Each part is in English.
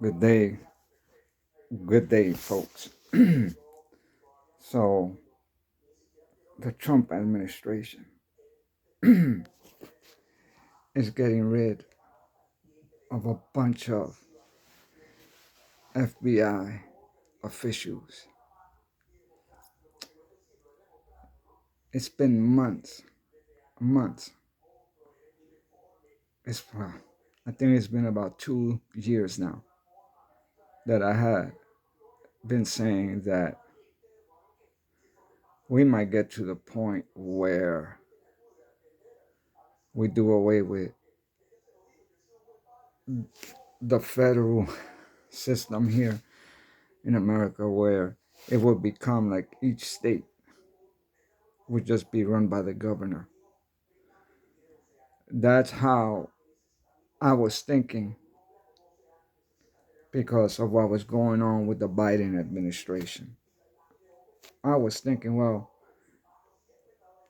Good day, folks. So, the Trump administration is getting rid of a bunch of FBI officials. It's been months. I think it's been about 2 years now that I had been saying that we might get to the point where we do away with the federal system here in America, where it would become like each state would just be run by the governor. That's how I was thinking because of what was going on with the Biden administration. I was thinking, well,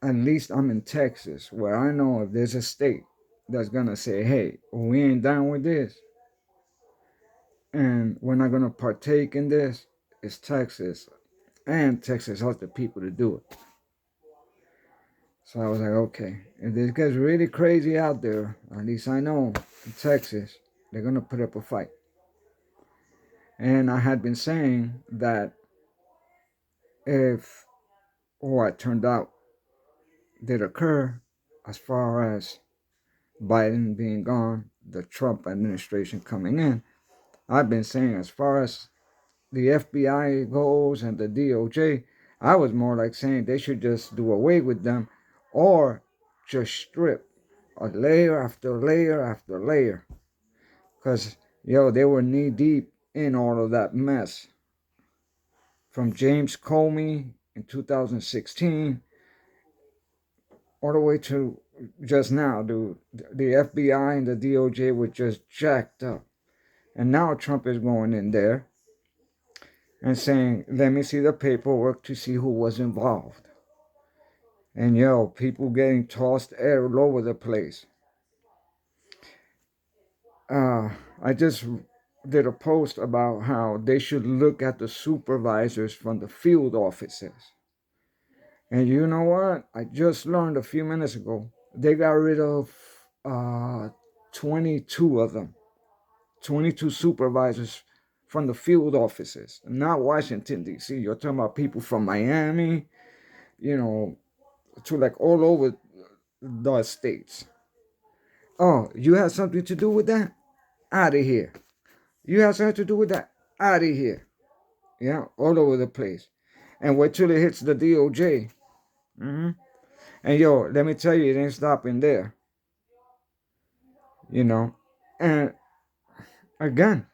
at least I'm in Texas, where I know if there's a state that's going to say, hey, we ain't down with this and we're not going to partake in this, it's Texas. And Texas has the people to do it. So I was like, okay, if this gets really crazy out there, at least I know in Texas, they're going to put up a fight. And I had been saying that if what turned out did occur, as far as Biden being gone, the Trump administration coming in, I've been saying as far as the FBI goes and the DOJ, I was more like saying they should just do away with them or just strip a layer after layer after layer. Because, they were knee deep in all of that mess. From James Comey in 2016 all the way to just now, dude. The FBI and the DOJ were just jacked up. And now Trump is going in there and saying, let me see the paperwork to see who was involved. And people getting tossed all over the place. I just did a post about how they should look at the supervisors from the field offices. And you know what? I just learned a few minutes ago, they got rid of 22 of them, 22 supervisors from the field offices, not Washington, D.C. You're talking about people from Miami, to like all over the states. Oh, you had something to do with that? Out of here. You had something to do with that? Out of here. Yeah, all over the place. And wait till it hits the DOJ. Mm-hmm. And let me tell you, it ain't stopping there. And again,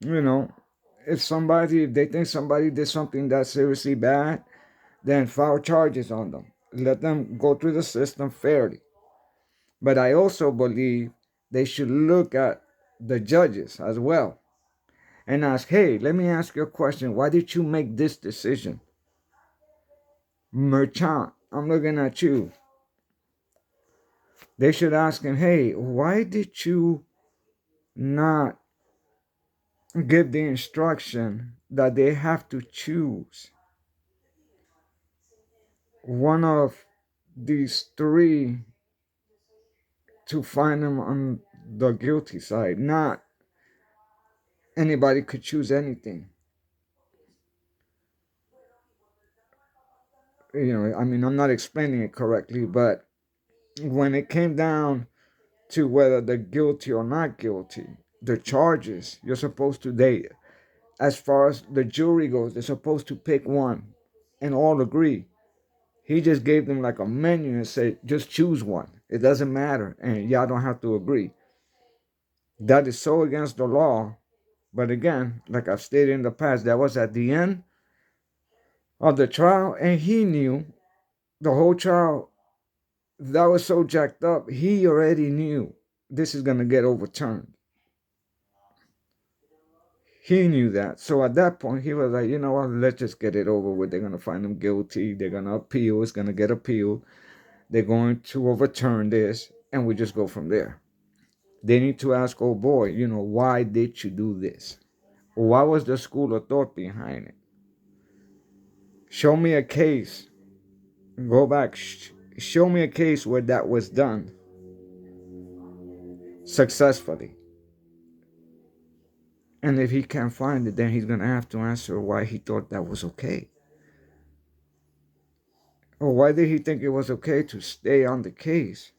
if they think somebody did something that's seriously bad, then file charges on them. Let them go through the system fairly. But I also believe they should look at the judges as well and ask, hey, let me ask you a question. Why did you make this decision? Merchant, I'm looking at you. They should ask him, hey, why did you not give the instruction that they have to choose one of these three to find them on the guilty side? Not anybody could choose anything. I'm not explaining it correctly, but when it came down to whether they're guilty or not guilty, the charges, you're supposed to, as far as the jury goes, they're supposed to pick one and all agree. He just gave them like a menu and said, just choose one. It doesn't matter. And y'all don't have to agree. That is so against the law. But again, like I've stated in the past, that was at the end of the trial. And he knew the whole trial, that was so jacked up. He already knew this is going to get overturned. He knew that. So at that point, he was like, you know what, let's just get it over with. They're going to find him guilty. They're going to appeal. It's going to get appealed. They're going to overturn this. And we just go from there. They need to ask, oh boy, why did you do this? What was the school of thought behind it? Show me a case. Go back. Show me a case where that was done successfully. And if he can't find it, then he's going to have to answer why he thought that was okay. Or why did he think it was okay to stay on the case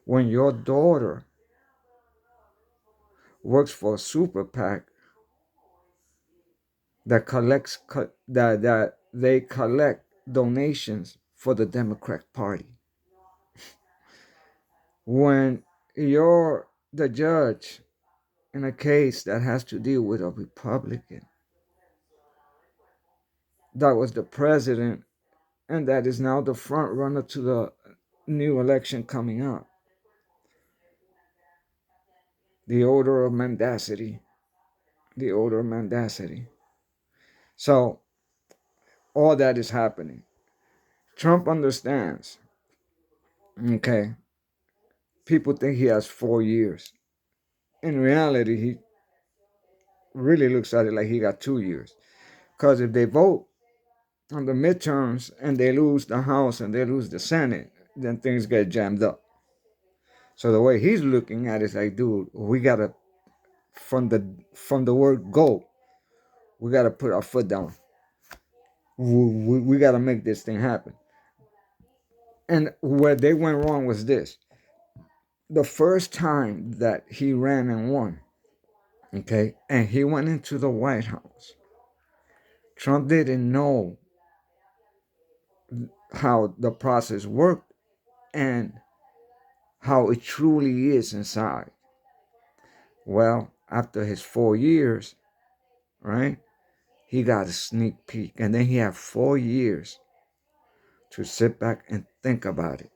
when your daughter works for a super PAC that collects that they collect donations for the Democrat Party? When you're the judge in a case that has to deal with a Republican that was the president and that is now the front runner to the new election coming up, the odor of mendacity, the odor of mendacity. So all that is happening. Trump understands. Okay, people think he has 4 years. In reality, he really looks at it like he got 2 years. Because if they vote on the midterms and they lose the House and they lose the Senate, then things get jammed up. So the way he's looking at it is like, dude, we gotta from the word go, we gotta put our foot down. We gotta make this thing happen. And where they went wrong was this: the first time that he ran and won, okay, and he went into the White House, Trump didn't know how the process worked and how it truly is inside. Well, after his 4 years, right, he got a sneak peek, and then he had 4 years to sit back and think about it.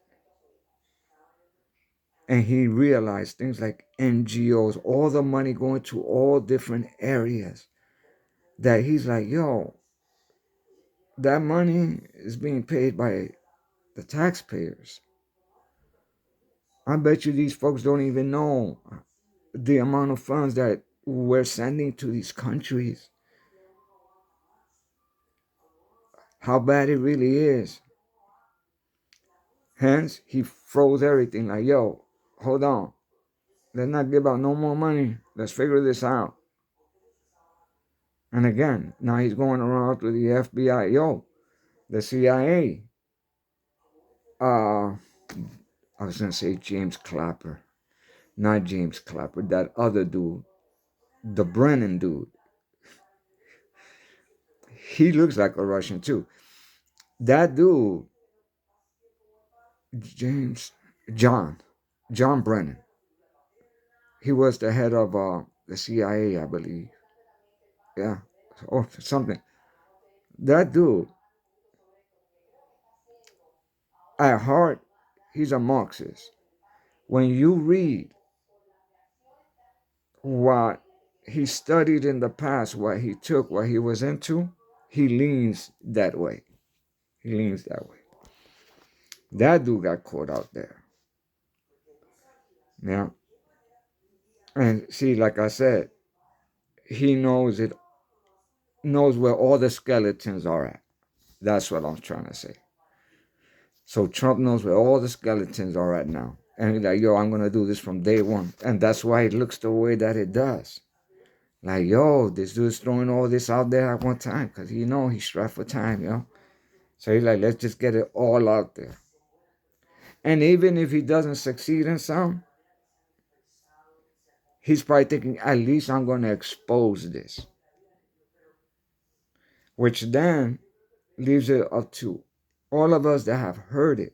And he realized things like NGOs, all the money going to all different areas, that he's like, yo, that money is being paid by the taxpayers. I bet you these folks don't even know the amount of funds that we're sending to these countries, how bad it really is. Hence, he froze everything like, yo, hold on. Let's not give out no more money. Let's figure this out. And again, now he's going around to the FBI. Yo, the CIA. I was going to say James Clapper. Not James Clapper. That other dude. The Brennan dude. He looks like a Russian too. That dude, John Brennan. He was the head of the CIA, I believe. Yeah, or something. That dude, at heart, he's a Marxist. When you read what he studied in the past, what he took, what he was into, he leans that way. He leans that way. That dude got caught out there. Yeah. And see, like I said, he knows it, knows where all the skeletons are at. That's what I'm trying to say. So Trump knows where all the skeletons are at now. And he's like, yo, I'm going to do this from day one. And that's why it looks the way that it does. Like, yo, this dude's throwing all this out there at one time. Because he's strapped for time, yo. So he's like, let's just get it all out there. And even if he doesn't succeed in some, he's probably thinking, at least I'm going to expose this. Which then leaves it up to all of us that have heard it.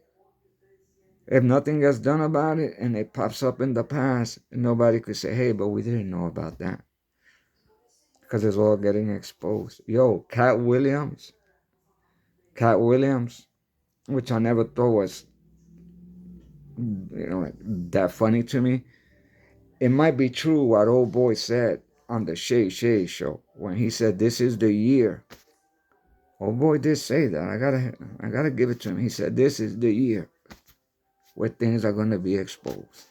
If nothing gets done about it and it pops up in the past, nobody could say, hey, but we didn't know about that. Because it's all getting exposed. Yo, Cat Williams, which I never thought was, that funny to me. It might be true what old boy said on the Shay show when he said, this is the year. Old boy did say that. I gotta give it to him. He said, this is the year where things are going to be exposed.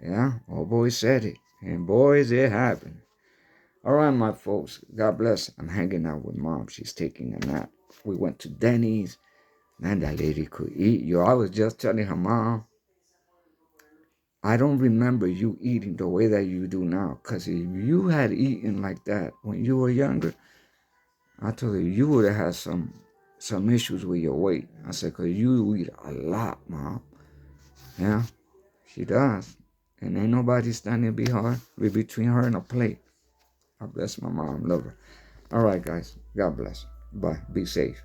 Yeah, old boy said it. And boys, it happened. All right, my folks. God bless. I'm hanging out with mom. She's taking a nap. We went to Denny's. Man, that lady could eat. Yo, I was just telling her, Mom, I don't remember you eating the way that you do now. Because if you had eaten like that when you were younger, I told her you would have had some issues with your weight. I said, because you eat a lot, Mom. Yeah, she does. And ain't nobody standing between her and a plate. I bless my mom. Love her. All right, guys. God bless. Bye. Be safe.